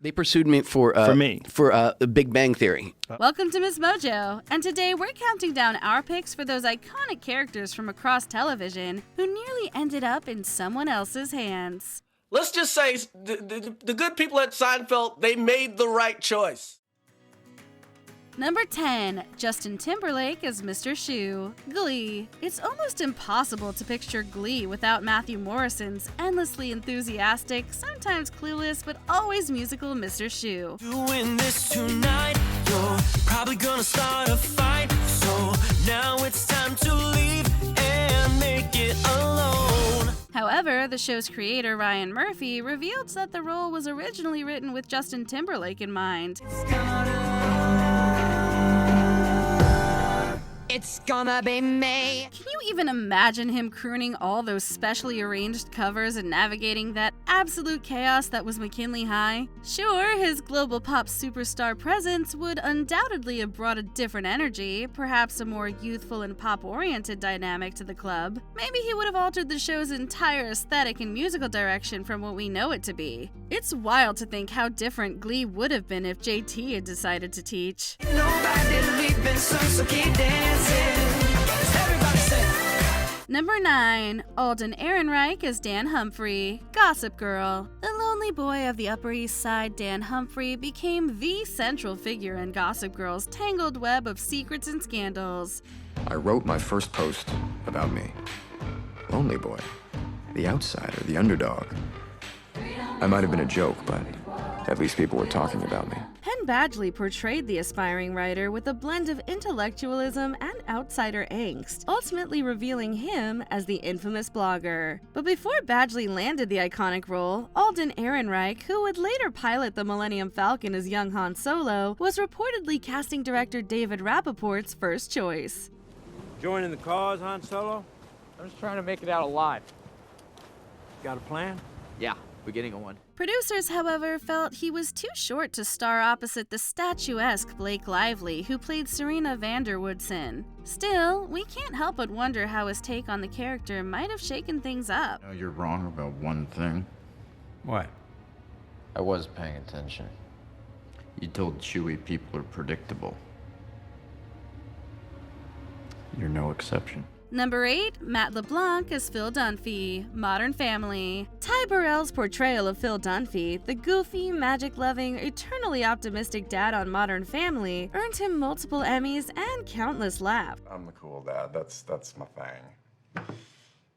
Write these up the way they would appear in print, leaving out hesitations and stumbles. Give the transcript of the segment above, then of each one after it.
They pursued me for The Big Bang Theory. Welcome to MsMojo, and today we're counting down our picks for those iconic characters from across television who nearly ended up in someone else's hands. Let's just say the good people at Seinfeld, they made the right choice. Number 10, Justin Timberlake as Mr. Schue, Glee. It's almost impossible to picture Glee without Matthew Morrison's endlessly enthusiastic, sometimes clueless, but always musical Mr. Schue. Doing this tonight, you're probably gonna start a fight, so now it's time to leave and make it alone. However, the show's creator, Ryan Murphy, revealed that the role was originally written with Justin Timberlake in mind. It's gonna be me. Can you even imagine him crooning all those specially arranged covers and navigating that absolute chaos that was McKinley High? Sure, his global pop superstar presence would undoubtedly have brought a different energy, perhaps a more youthful and pop-oriented dynamic to the club. Maybe he would have altered the show's entire aesthetic and musical direction from what we know it to be. It's wild to think how different Glee would have been if JT had decided to teach. So keep dancing. Everybody sing. Number 9, Alden Ehrenreich as Dan Humphrey, Gossip Girl. The lonely boy of the Upper East Side, Dan Humphrey, became the central figure in Gossip Girl's tangled web of secrets and scandals. I wrote my first post about me. Lonely boy, the outsider, the underdog. I might have been a joke, but at least people were talking about me. Penn Badgley portrayed the aspiring writer with a blend of intellectualism and outsider angst, ultimately revealing him as the infamous blogger. But before Badgley landed the iconic role, Alden Ehrenreich, who would later pilot the Millennium Falcon as young Han Solo, was reportedly casting director David Rappaport's first choice. Joining the cause, Han Solo? I'm just trying to make it out alive. Got a plan? Yeah, we're getting on one. Producers, however, felt he was too short to star opposite the statuesque Blake Lively, who played Serena Vanderwoodson. Still, we can't help but wonder how his take on the character might have shaken things up. No, you're wrong about one thing. What? I was paying attention. You told Schue people are predictable. You're no exception. Number 8, Matt LeBlanc as Phil Dunphy, Modern Family. Ty Burrell's portrayal of Phil Dunphy, the goofy, magic-loving, eternally optimistic dad on Modern Family, earned him multiple Emmys and countless laughs. I'm the cool dad. That's my thing.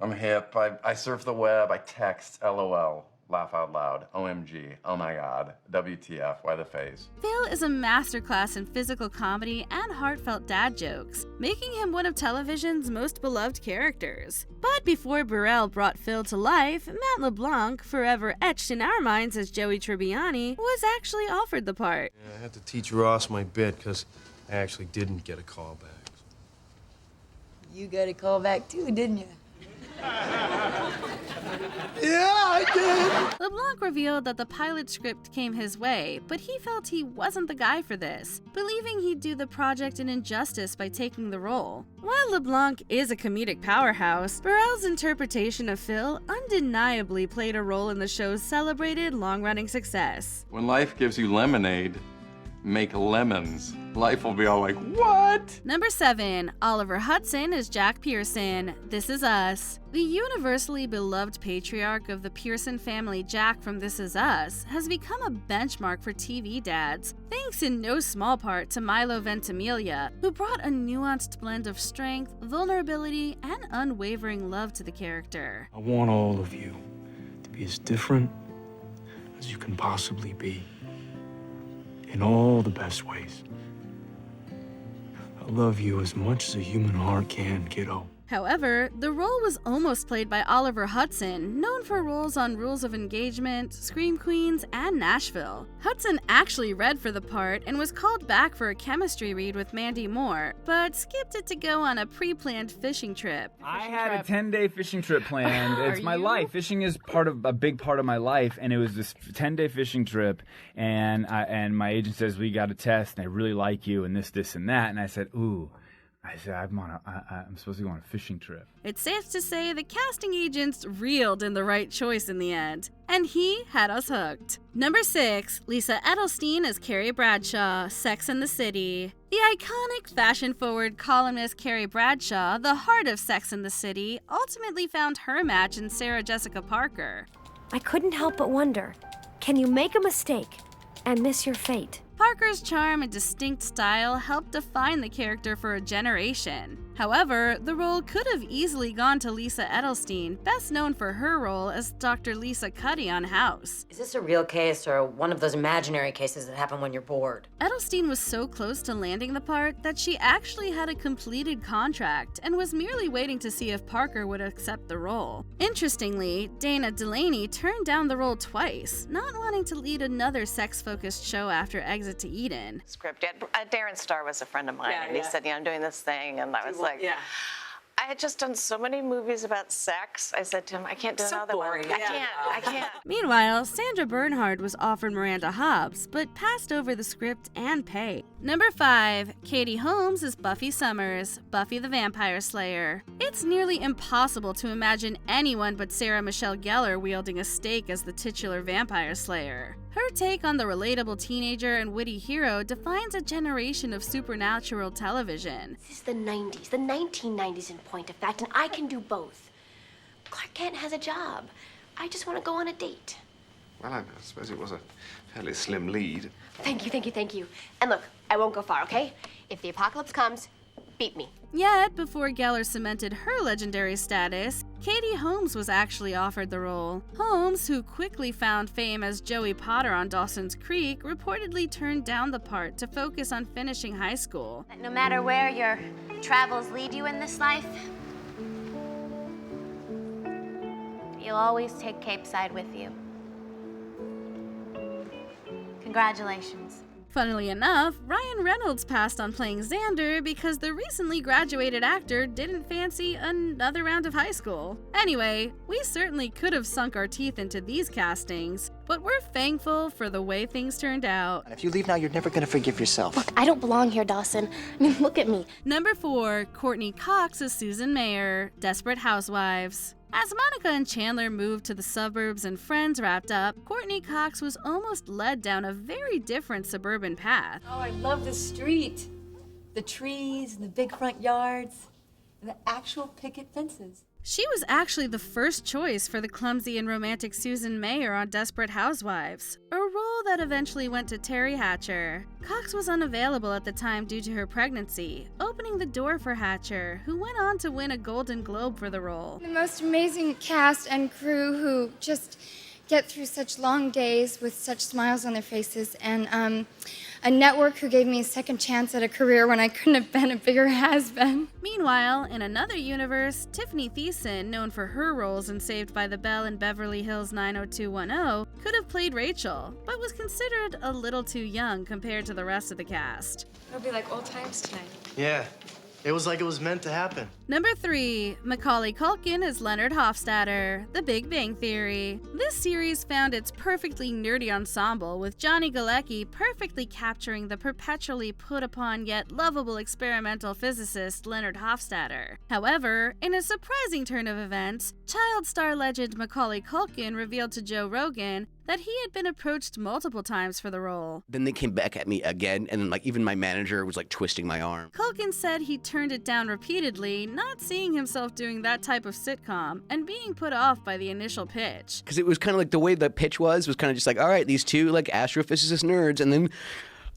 I'm hip. I surf the web. I text. LOL. Laugh out loud. OMG. Oh my god. WTF. Why the face? Phil is a masterclass in physical comedy and heartfelt dad jokes, making him one of television's most beloved characters. But before Burrell brought Phil to life, Matt LeBlanc, forever etched in our minds as Joey Tribbiani, was actually offered the part. Yeah, I had to teach Ross my bit because I actually didn't get a call back. You got a call back too, didn't you? Yeah, I did! LeBlanc revealed that the pilot script came his way, but he felt he wasn't the guy for this, believing he'd do the project an injustice by taking the role. While LeBlanc is a comedic powerhouse, Burrell's interpretation of Phil undeniably played a role in the show's celebrated long-running success. When life gives you lemonade, make lemons. Life will be all like, what? Number 7, Oliver Hudson as Jack Pearson, This Is Us. The universally beloved patriarch of the Pearson family, Jack from This Is Us, has become a benchmark for TV dads, thanks in no small part to Milo Ventimiglia, who brought a nuanced blend of strength, vulnerability, and unwavering love to the character. I want all of you to be as different as you can possibly be, in all the best ways. I love you as much as a human heart can, kiddo. However, the role was almost played by Oliver Hudson, known for roles on Rules of Engagement, Scream Queens, and Nashville. Hudson actually read for the part and was called back for a chemistry read with Mandy Moore, but skipped it to go on a pre-planned fishing trip. I had a 10-day fishing trip planned. It's my life. Fishing is a big part of my life, and it was this 10-day fishing trip, and my agent says, we got a test, and I really like you, and this, and that, and I said, ooh. I said, I'm supposed to go on a fishing trip. It's safe to say the casting agents reeled in the right choice in the end, and he had us hooked. Number 6, Lisa Edelstein as Carrie Bradshaw, Sex and the City. The iconic fashion-forward columnist Carrie Bradshaw, the heart of Sex and the City, ultimately found her match in Sarah Jessica Parker. I couldn't help but wonder, can you make a mistake and miss your fate? Parker's charm and distinct style helped define the character for a generation. However, the role could have easily gone to Lisa Edelstein, best known for her role as Dr. Lisa Cuddy on House. Is this a real case or one of those imaginary cases that happen when you're bored? Edelstein was so close to landing the part that she actually had a completed contract and was merely waiting to see if Parker would accept the role. Interestingly, Dana Delaney turned down the role twice, not wanting to lead another sex-focused show after Exit to Eden. Script. Darren Star was a friend of mine, and he said, I'm doing this thing, and I was like, I had just done so many movies about sex. I said to him, I can't do another one. I can't. Meanwhile, Sandra Bernhard was offered Miranda Hobbs, but passed over the script and pay. Number 5, Katie Holmes as Buffy Summers, Buffy the Vampire Slayer. It's nearly impossible to imagine anyone but Sarah Michelle Gellar wielding a stake as the titular vampire slayer. Her take on the relatable teenager and witty hero defines a generation of supernatural television. This is the 90s, the 1990s in point of fact, and I can do both. Clark Kent has a job. I just want to go on a date. Well, I suppose it was a fairly slim lead. Thank you. And look, I won't go far, okay? If the apocalypse comes, beat me. Yet, before Gellar cemented her legendary status, Katie Holmes was actually offered the role. Holmes, who quickly found fame as Joey Potter on Dawson's Creek, reportedly turned down the part to focus on finishing high school. No matter where your travels lead you in this life, you'll always take Cape Side with you. Congratulations. Funnily enough, Ryan Reynolds passed on playing Xander because the recently graduated actor didn't fancy another round of high school. Anyway, we certainly could have sunk our teeth into these castings, but we're thankful for the way things turned out. And if you leave now, you're never gonna forgive yourself. Look, I don't belong here, Dawson. I mean, look at me. Number 4, Courteney Cox as Susan Mayer, Desperate Housewives. As Monica and Chandler moved to the suburbs and Friends wrapped up, Courteney Cox was almost led down a very different suburban path. Oh, I love the street. The trees and the big front yards and the actual picket fences. She was actually the first choice for the clumsy and romantic Susan Mayer on Desperate Housewives, a role that eventually went to Terry Hatcher. Cox was unavailable at the time due to her pregnancy, opening the door for Hatcher, who went on to win a Golden Globe for the role. The most amazing cast and crew who just get through such long days with such smiles on their faces, and a network who gave me a second chance at a career when I couldn't have been a bigger has-been. Meanwhile, in another universe, Tiffany Thiessen, known for her roles in Saved by the Bell and Beverly Hills 90210, could have played Rachel, but was considered a little too young compared to the rest of the cast. It'll be like old times tonight. Yeah, it was like it was meant to happen. Number 3, Macaulay Culkin as Leonard Hofstadter, The Big Bang Theory. This series found its perfectly nerdy ensemble, with Johnny Galecki perfectly capturing the perpetually put-upon yet lovable experimental physicist Leonard Hofstadter. However, in a surprising turn of events, child star legend Macaulay Culkin revealed to Joe Rogan that he had been approached multiple times for the role. Then they came back at me again, and then even my manager was twisting my arm. Culkin said he turned it down repeatedly, not seeing himself doing that type of sitcom and being put off by the initial pitch. Because it was kind of the way the pitch was kind of just all right, these two astrophysicist nerds, and then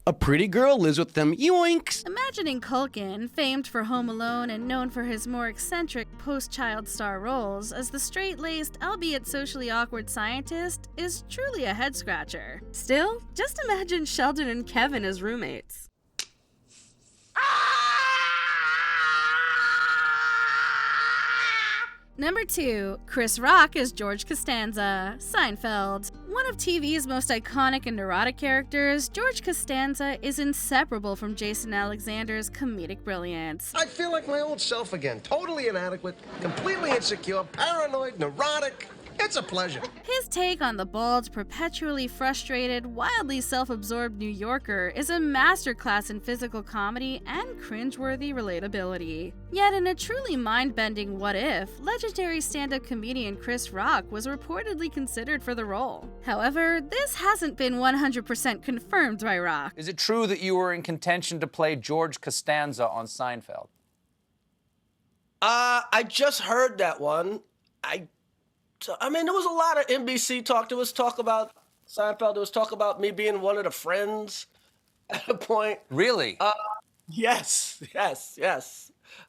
a pretty girl lives with them. Yoinks! Imagining Culkin, famed for Home Alone and known for his more eccentric post-child star roles, as the straight-laced, albeit socially awkward scientist is truly a head-scratcher. Still, just imagine Sheldon and Kevin as roommates. Number 2, Chris Rock as George Costanza, Seinfeld. One of TV's most iconic and neurotic characters, George Costanza is inseparable from Jason Alexander's comedic brilliance. I feel like my old self again, totally inadequate, completely insecure, paranoid, neurotic. It's a pleasure. His take on the bald, perpetually frustrated, wildly self-absorbed New Yorker is a masterclass in physical comedy and cringeworthy relatability. Yet in a truly mind-bending what-if, legendary stand-up comedian Chris Rock was reportedly considered for the role. However, this hasn't been 100% confirmed by Rock. Is it true that you were in contention to play George Costanza on Seinfeld? I just heard that one. I mean, there was a lot of NBC talk. There was talk about Seinfeld. There was talk about me being one of the friends at a point. Really? Yes.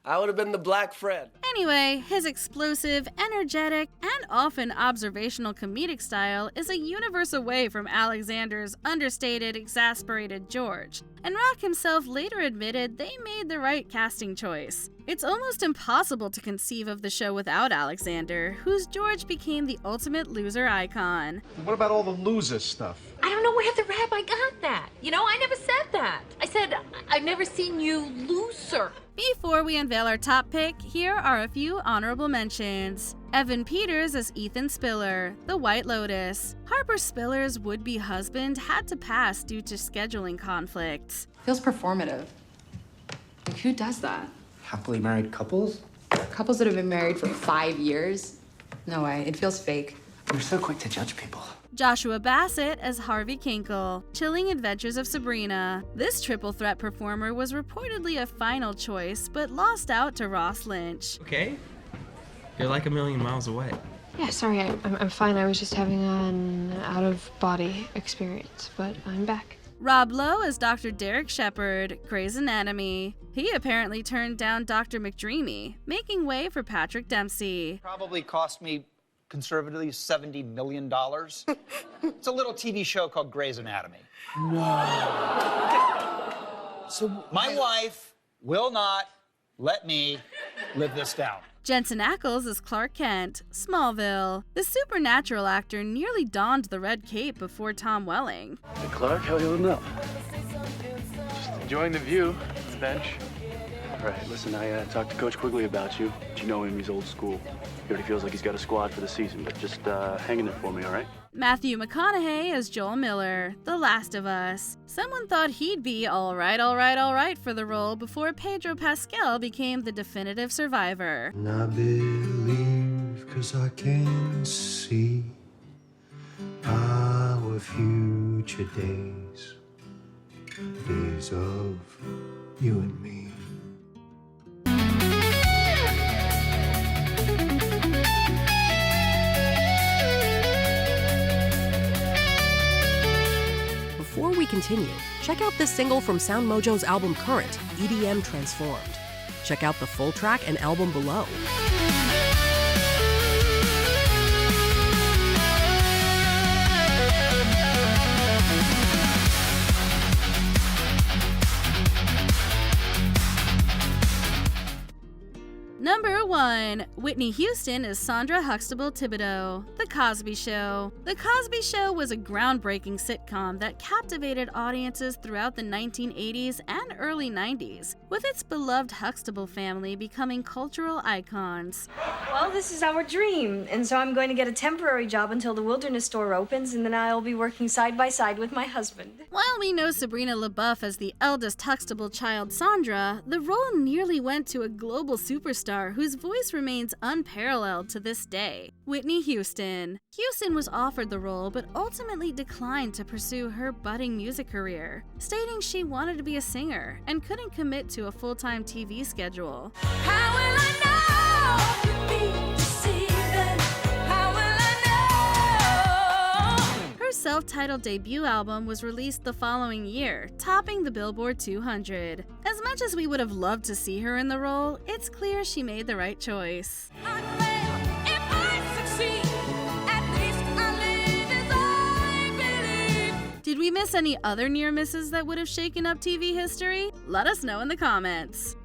I would have been the black friend. Anyway, his explosive, energetic, and often observational comedic style is a universe away from Alexander's understated, exasperated George, and Rock himself later admitted they made the right casting choice. It's almost impossible to conceive of the show without Alexander, whose George became the ultimate loser icon. What about all the loser stuff? I don't know where the rabbi got that. You know, I never said that. I said, I've never seen you loser. Before we unveil our top pick, here are a few honorable mentions. Evan Peters as Ethan Spiller, The White Lotus. Harper Spiller's would-be husband had to pass due to scheduling conflicts. Feels performative. Like, who does that? Happily married couples? Couples that have been married for 5 years? No way, it feels fake. You're so quick to judge people. Joshua Bassett as Harvey Kinkle, Chilling Adventures of Sabrina. This triple threat performer was reportedly a final choice, but lost out to Ross Lynch. Okay? You're like a million miles away. Yeah, sorry, I'm fine. I was just having an out-of-body experience, but I'm back. Rob Lowe as Dr. Derek Shepherd, Grey's Anatomy. He apparently turned down Dr. McDreamy, making way for Patrick Dempsey. Probably cost me conservatively $70 million. It's a little TV show called Grey's Anatomy. No. So my wife will not let me live this down. Jensen Ackles as Clark Kent, Smallville. The supernatural actor nearly donned the red cape before Tom Welling. Hey Clark, how you holding up? Just enjoying the view, the bench. All right, listen, I talked to Coach Quigley about you. But you know him, he's old school. He already feels like he's got a squad for the season, but just hang in there for me, all right? Matthew McConaughey as Joel Miller, The Last of Us. Someone thought he'd be all right for the role before Pedro Pascal became the definitive survivor. And I believe 'cause I can see our future days, days of you and me. Before we continue, check out this single from SoundMojo's album Current, EDM Transformed. Check out the full track and album below. Number 1. Whitney Houston as Sondra Huxtable Thibodeau, The Cosby Show. The Cosby Show was a groundbreaking sitcom that captivated audiences throughout the 1980s and early 90s, with its beloved Huxtable family becoming cultural icons. Well, this is our dream, and so I'm going to get a temporary job until the Wilderness store opens, and then I'll be working side by side with my husband. While we know Sabrina LaBeouf as the eldest Huxtable child, Sondra, the role nearly went to a global superstar whose voice remains unparalleled to this day, Whitney Houston. Houston was offered the role but ultimately declined to pursue her budding music career, stating she wanted to be a singer and couldn't commit to a full-time TV schedule. How will I know you'd be deceiving? How will I know? Her self-titled debut album was released the following year, topping the Billboard 200. As much as we would have loved to see her in the role, it's clear she made the right choice. Did we miss any other near misses that would have shaken up TV history? Let us know in the comments.